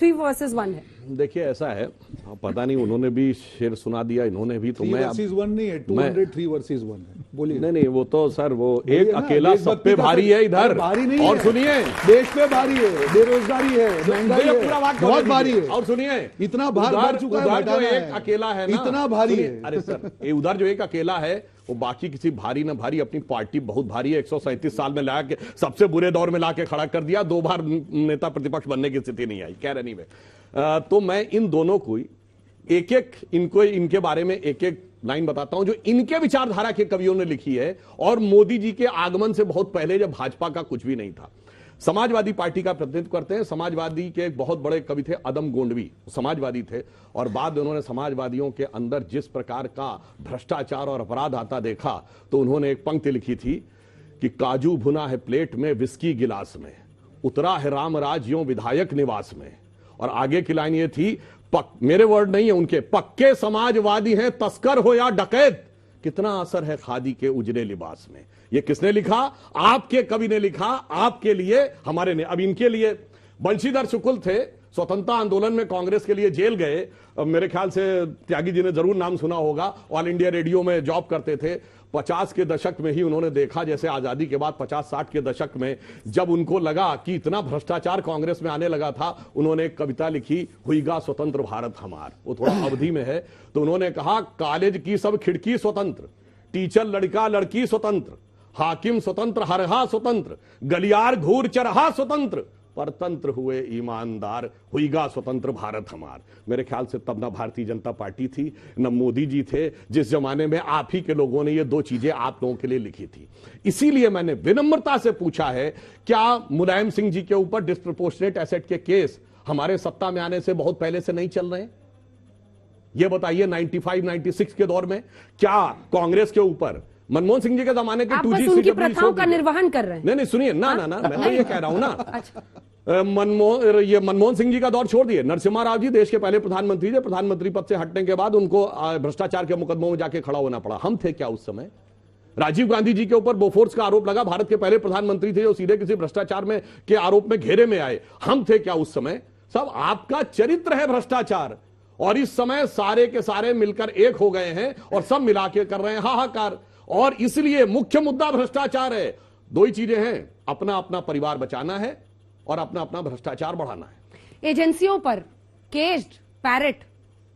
3 versus 1 है। देखिए ऐसा है, पता नहीं उन्होंने भी शेर सुना दिया, इन्होंने भी, तो 3 वर्सेस 1 नहीं है, 203 वर्सेस 1 है। बोलिए। नहीं वो तो सर वो एक अकेला सब पे भारी है इधर, भारी नहीं और है। सुनिए, देश पे भारी है, बेरोजगारी है, महंगाई है, बहुत भारी है। और सुनिए, इतना भार बढ़ चुका है, जो एक अकेला है ना, इतना भारी है। अरे सर, ये उधर जो एक अकेला है वो बाकी किसी भारी ना भारी, अपनी पार्टी बहुत भारी है, 137 साल में ला के सबसे बुरे दौर में ला के खड़ा कर दिया, 2 बार नेता प्रतिपक्ष बनने की स्थिति नहीं आई। कह रहे नहीं मैं, तो मैं इन दोनों को एक एक इनके बारे में एक एक लाइन बताता हूं जो इनके विचारधारा के कवियों ने लिखी है, और मोदी जी के आगमन से बहुत पहले जब भाजपा का कुछ भी नहीं था। समाजवादी पार्टी का प्रतिनिधित्व करते हैं। समाजवादी के एक बहुत बड़े कवि थे अदम गोंडवी, समाजवादी थे, और बाद में उन्होंने समाजवादियों के अंदर जिस प्रकार का भ्रष्टाचार और अपराध आता देखा, तो उन्होंने एक पंक्ति लिखी थी कि काजू भुना है प्लेट में, विस्की गिलास में, उतरा है रामराज यों विधायक निवास में। और आगे की लाइन ये थी, मेरे वर्ड नहीं है उनके, पक्के समाजवादी हैं तस्कर हो या डकैत, कितना असर है खादी के उजले लिबास में। ये किसने लिखा? आपके कवि ने लिखा, आपके लिए, हमारे ने। अब इनके लिए बंशीधर शुक्ल थे, स्वतंत्रता आंदोलन में कांग्रेस के लिए जेल गए। मेरे ख्याल से त्यागी जी ने जरूर नाम सुना होगा, ऑल इंडिया रेडियो में जॉब करते थे। 50 के दशक में ही उन्होंने देखा, जैसे आजादी के बाद 50-60 के दशक में जब उनको लगा कि इतना भ्रष्टाचार कांग्रेस में आने लगा था, उन्होंने एक कविता लिखी, हुईगा स्वतंत्र भारत हमार। वो थोड़ा अवधि में है, तो उन्होंने कहा, कॉलेज की सब खिड़की स्वतंत्र, टीचर लड़का लड़की स्वतंत्र, हाकिम स्वतंत्र हरहा स्वतंत्र, गलियार घूर चरहा स्वतंत्र, परतंत्र हुए ईमानदार, हुईगा स्वतंत्र भारत हमार। मेरे ख्याल से तब ना भारतीय जनता पार्टी थी, न मोदी जी थे, जिस जमाने में आप ही के लोगों ने ये 2 चीजें आप लोगों के लिए लिखी थी। इसीलिए मैंने विनम्रता से पूछा है, क्या मुलायम सिंह जी के ऊपर डिस्प्रपोर्शनेट एसेट के केस हमारे सत्ता में आने से बहुत पहले से नहीं चल रहे हैं? ये बताइए, 95-96 के दौर में क्या कांग्रेस के ऊपर, मनमोहन सिंह जी के जमाने के 2G उनकी प्रथाओं का निर्वहन कर रहे हैं? नहीं सुनिए ना, मैं तो ये कह रहा हूं ना, मनमोहन सिंह जी का दौर छोड़ दिए, नरसिम्हा राव जी देश के पहले प्रधानमंत्री थे। प्रधानमंत्री पद से हटने के बाद उनको भ्रष्टाचार के मुकदमों में जाके खड़ा होना पड़ा। हम थे क्या उस समय? राजीव गांधी जी के ऊपर बोफोर्स का आरोप लगा, भारत के पहले प्रधानमंत्री थे जो सीधे किसी भ्रष्टाचार में के आरोप में घेरे में आए। हम थे क्या उस समय? सब आपका चरित्र है भ्रष्टाचार, और इस समय सारे के सारे मिलकर एक हो गए हैं और सब मिला के कर रहे हैं हाहाकार। और इसलिए मुख्य मुद्दा भ्रष्टाचार है। 2 ही चीजें हैं, अपना अपना परिवार बचाना है और अपना अपना भ्रष्टाचार बढ़ाना है। एजेंसियों पर केज्ड पैरेट,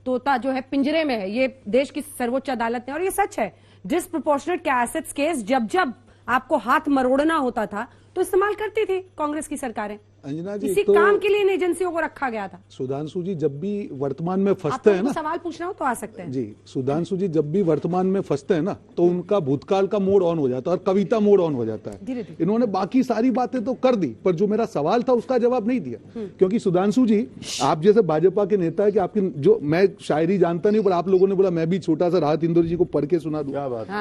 तोता जो है पिंजरे में है, ये देश की सर्वोच्च अदालत ने, और ये सच है, डिस्प्रपोर्शनेट एसेट्स केस जब जब आपको हाथ मरोड़ना होता था तो इस्तेमाल करती थी कांग्रेस की सरकारें। अंजना जी, इसी काम के लिए इन एजेंसियों को रखा गया था। सुधांशु जी जब भी वर्तमान में फंसते हैं ना, सवाल पूछना हो तो आ सकते हैं जी। सुधांशु जी जब भी वर्तमान में फंसते हैं ना, तो उनका भूतकाल का मोड ऑन हो जाता है और कविता मोड ऑन हो जाता है। इन्होंने बाकी सारी बातें तो कर दी, पर जो मेरा सवाल था उसका जवाब नहीं दिया। क्योंकि सुधांशु जी, आप जैसे भाजपा के नेता है कि आपकी, जो मैं शायरी जानता नहीं, पर आप लोगों ने बोला, मैं भी छोटा सा राहत इंदौर जी को पढ़ के सुना दूं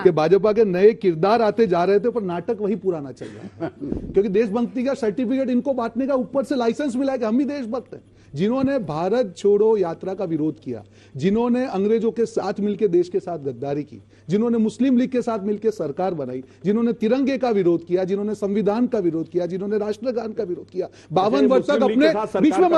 कि भाजपा के नए किरदार आते जा रहे थे, पर नाटक वही पुराना चल रहा है। क्योंकि देशभक्ति का सर्टिफिकेट इनको बांटने का ऊपर से लाइसेंस मिला कि हम भी देशभक्त हैं। जिन्होंने भारत छोड़ो यात्रा का विरोध किया, जिन्होंने अंग्रेजों के साथ मिलकर देश के साथ गद्दारी की, जिन्होंने मुस्लिम लीग के साथ मिलकर सरकार बनाई, जिन्होंने तिरंगे का विरोध किया, जिन्होंने संविधान का विरोध किया, जिन्होंने राष्ट्रगान का विरोध किया, 52 वर्ष तक अपने, बीच में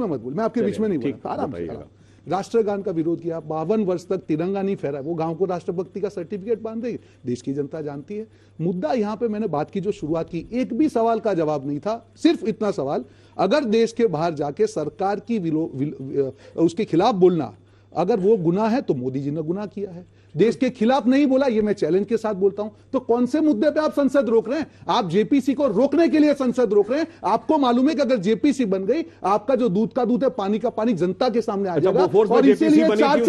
मत भूले, मैं आपके बीच में नहीं बोला, आराम से, राष्ट्रगान का विरोध किया, 52 वर्ष तक तिरंगा नहीं फहरा, वो गांव को राष्ट्रभक्ति का सर्टिफिकेट बांध रही, देश की जनता जानती है। मुद्दा यहां पे मैंने बात की, जो शुरुआत की, एक भी सवाल का जवाब नहीं था, सिर्फ इतना सवाल, अगर देश के बाहर जाके सरकार की उसके खिलाफ बोलना अगर वो गुनाह है तो मोदी जी ने गुनाह किया है। देश के खिलाफ नहीं बोला, ये मैं चैलेंज के साथ बोलता हूं। तो कौन से मुद्दे पे आप संसद रोक रहे हैं? आप जेपीसी को रोकने के लिए संसद रोक रहे हैं। आपको मालूम है कि अगर जेपीसी बन गई, आपका जो दूध का दूध है, पानी का पानी जनता के सामने आ जाएगा। और इसीलिए 4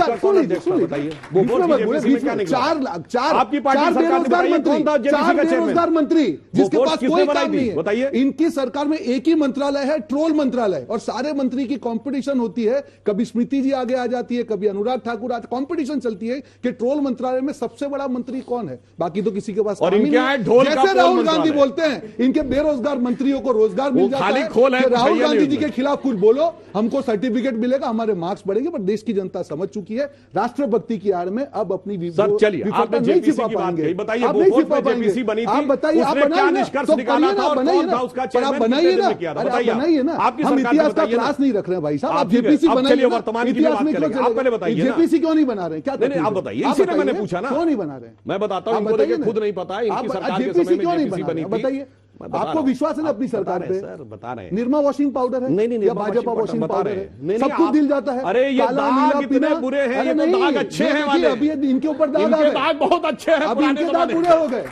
बेरोजगार मंत्री, जिसके पास कोई काम नहीं है, बताइए। इनकी सरकार में एक ही मंत्रालय है, ट्रोल मंत्रालय, और सारे मंत्री की कंपटीशन होती है। कभी स्मृति जी आगे आ जाती है, कभी अनुराग ठाकुर आते, कंपटीशन चलती है कि ट्रोल पेट्रोल मंत्रालय में सबसे बड़ा मंत्री कौन है? बाकी तो किसी के पास और काम ही इनके नहीं यहाँ है। ढोल का जैसे पोल राहुल गांधी मंत्रालय। बोलते हैं इनके बेरोजगार मंत्रियों को रोजगार मिल वो जाता खाली है खोल है, कि राहुल भैया गांधी नहीं जी के उनमें। खिलाफ कुछ बोलो, हमको सर्टिफिकेट मिलेगा, हमारे मार्क्स बढ़ेंगे। पर देश की जनता समझ चुकी है राष्ट्रभक्ति की आड़ में अब अपनी सर चलिए, विफलता आपने नहीं जेपीसी छिपा की बात पाएंगे। कही, बताइए आप नहीं बोफोर्स छिपा में पाएंगे। जेपीसी बनी थी, आप बताइए, आप उसने क्या बनाइए ना, निष्कर्ष तो निकाला करिए था ना, और बनाइए कौन ना, था उसका पर आप चेयरमैन, बनाइए कितने ना, दिन में किया था? अरे आप बताइए आप। बनाइए ना। आपकी हम सरकार इतिहास का बताइए ना। क्लास नहीं रख रहे हैं भाई साहब, आप आप ठीक है, जेपीसी अब बनाइए चलिए ना। वर्तमान की भी इतिहास बात में क्यों करेंगे। आप चलेगा? पहले बताइए ना। जेपीसी क्यों नहीं बना रहे हैं? क्या नहीं, तकलीफ आप है? बताइए, आप इसीलिए मैंने बताइए, पूछा ना। क्यों नहीं बना रहे हैं? मैं बताता हूं, आप इनको देखिए बताइए खुद नहीं पता है, इनकी आप सरकार के जेपीसी समय में क्यों नहीं जेपीसी बना बनी रहे? थी। बताइए, मैं बता आपको रहा हूं। विश्वास है ना आप अपनी बता सरकार रहे पे? हैं सर, बता रहे हैं। निर्मा वॉशिंग पाउडर है नहीं, या भाजपा वॉशिंग बता पाउडर रहे है? हैं। नहीं, सब नहीं, कुछ आप- दिल जाता है। अरे ये काला, दाग नीला, इतने पीला। बुरे हैं, अरे ये तो नहीं, दाग अच्छे ये हैं देखिए, वाले। अभी इनके ऊपर दाग आ इनके गए। दाग बहुत अच्छे हैं अब पुराने इनके दाग जमाने पूरे के। हो गए,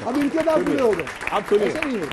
अब इनके दाग पूरे हो गए। आप सुनिए, ऐसा नहीं है।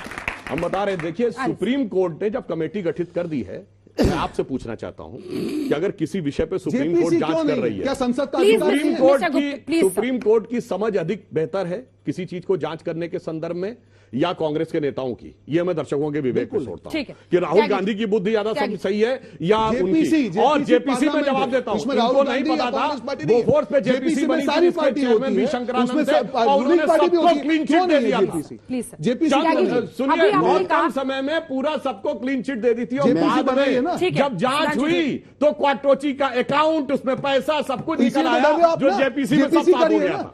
हम बता रहे हैं, देखिए सुप्रीम कोर्ट ने जब कमेटी गठित कर दी है, मैं आपसे पूछना चाहता हूं कि अगर किसी विषय पे सुप्रीम कोर्ट जेपीसी जांच क्यों कर नहीं? रही है, क्या संसद का Please, अधिकार सुप्रीम नहीं है? Court Mr. की Gupta, please, सुप्रीम कोर्ट की समझ अधिक बेहतर है किसी चीज को जांच करने के संदर्भ में या कांग्रेस के नेताओं की? ये मैं दर्शकों के विवेक में छोड़ता ठीक हूं है। कि राहुल त्यागी। गांधी की बुद्धि ज्यादा त्यागी। सही है या उनकी। और जेपीसी में जवाब देता हूं, उसमें इनको राहुल नहीं गांधी पता या था कांग्रेस पार्टी नहीं है। बोफोर्स पे जेपीसी जेपीसी में बनी सारी थी, पार्टी चेयरमैन होती भी है, शंकरानंद उसमें थे सब और रूलिंग उन्होंने पार्टी भी सबको होती है। क्लीन क्यों चिट दे नहीं है दिया था। जेपीसी? Please sir. जेपीसी त्यागी क्यों जी, नहीं? सुनिए, अभी आपने बहुत कहा- कम समय में पूरा सबको क्लीन चिट दे दी थी और जेपीसी बाद बनाइए में ना। ठीक है, जब जांच सुधांशु हुई जी। तो क्वाटरोची का अकाउंट, उसमें पैसा सब कुछ इसी निकल बता रहे हो आया आप जो ना, जेपीसी में सब जेपीसी साफ हो करिए गया ना। था।